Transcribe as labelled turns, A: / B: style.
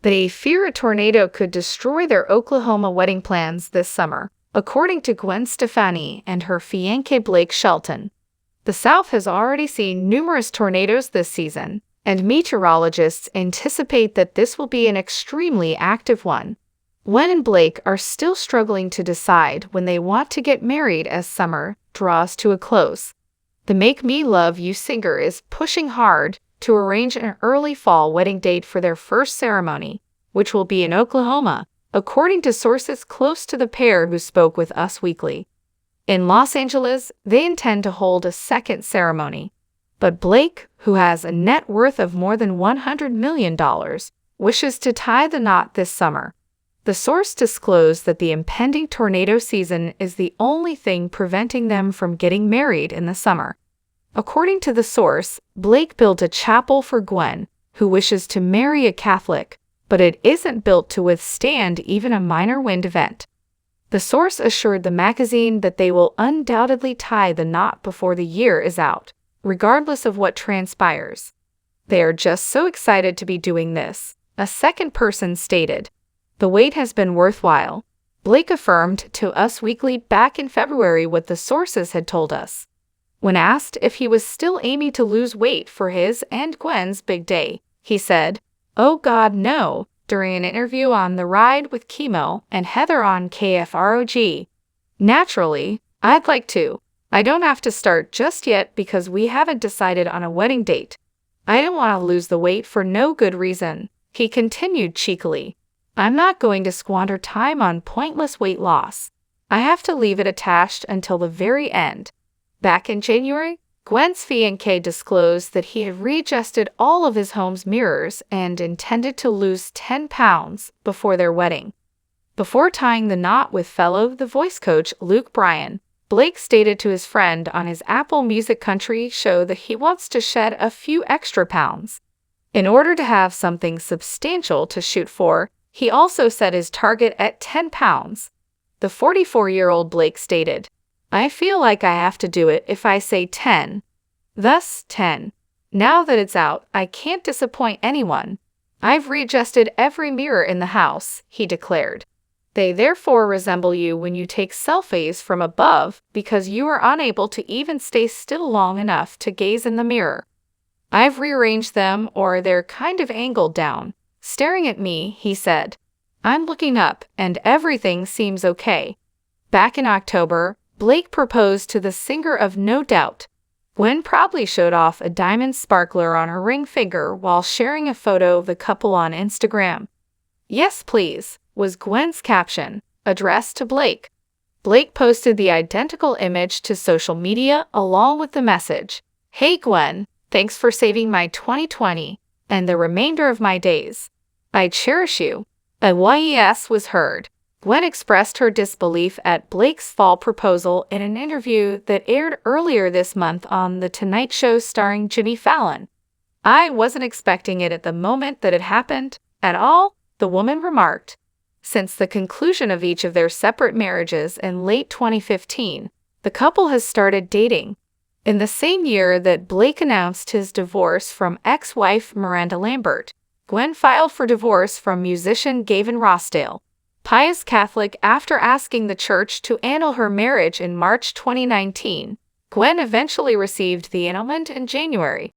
A: They fear a tornado could destroy their Oklahoma wedding plans this summer, according to Gwen Stefani and her fiancé Blake Shelton. The South has already seen numerous tornadoes this season, and meteorologists anticipate that this will be an extremely active one. Gwen and Blake are still struggling to decide when they want to get married as summer draws to a close. The Make Me Love You singer is pushing hard to arrange an early fall wedding date for their first ceremony, which will be in Oklahoma, according to sources close to the pair who spoke with Us Weekly. In Los Angeles, they intend to hold a second ceremony, but Blake, who has a net worth of more than $100 million, wishes to tie the knot this summer. The source disclosed that the impending tornado season is the only thing preventing them from getting married in the summer. According to the source, Blake built a chapel for Gwen, who wishes to marry a Catholic, but it isn't built to withstand even a minor wind event. The source assured the magazine that they will undoubtedly tie the knot before the year is out, regardless of what transpires. They are just so excited to be doing this, a second person stated. The wait has been worthwhile. Blake affirmed to Us Weekly back in February what the sources had told us. When asked if he was still aiming to lose weight for his and Gwen's big day, he said, "Oh God, no," during an interview on The Ride with Chemo and Heather on KFROG. "Naturally, I'd like to. I don't have to start just yet because we haven't decided on a wedding date. I don't want to lose the weight for no good reason," he continued cheekily. "I'm not going to squander time on pointless weight loss. I have to leave it attached until the very end." Back in January, Gwen's fiancé disclosed that he had readjusted all of his home's mirrors and intended to lose 10 pounds before their wedding. Before tying the knot with fellow The Voice coach Luke Bryan, Blake stated to his friend on his Apple Music Country show that he wants to shed a few extra pounds. In order to have something substantial to shoot for, he also set his target at 10 pounds. The 44-year-old Blake stated, "I feel like I have to do it if I say 10. Thus, 10. Now that it's out, I can't disappoint anyone. I've readjusted every mirror in the house," he declared. "They therefore resemble you when you take selfies from above because you are unable to even stay still long enough to gaze in the mirror. I've rearranged them or they're kind of angled down, staring at me," he said. "I'm looking up and everything seems okay." Back in October, Blake proposed to the singer of No Doubt. Gwen proudly showed off a diamond sparkler on her ring finger while sharing a photo of the couple on Instagram. "Yes, please," was Gwen's caption, addressed to Blake. Blake posted the identical image to social media along with the message, "Hey Gwen, thanks for saving my 2020 and the remainder of my days. I cherish you." A yes was heard. Gwen expressed her disbelief at Blake's fall proposal in an interview that aired earlier this month on The Tonight Show starring Jimmy Fallon. "I wasn't expecting it at the moment that it happened, at all," the woman remarked. Since the conclusion of each of their separate marriages in late 2015, the couple has started dating. In the same year that Blake announced his divorce from ex-wife Miranda Lambert, Gwen filed for divorce from musician Gavin Rossdale. Pious Catholic after asking the church to annul her marriage in March 2019, Gwen eventually received the annulment in January.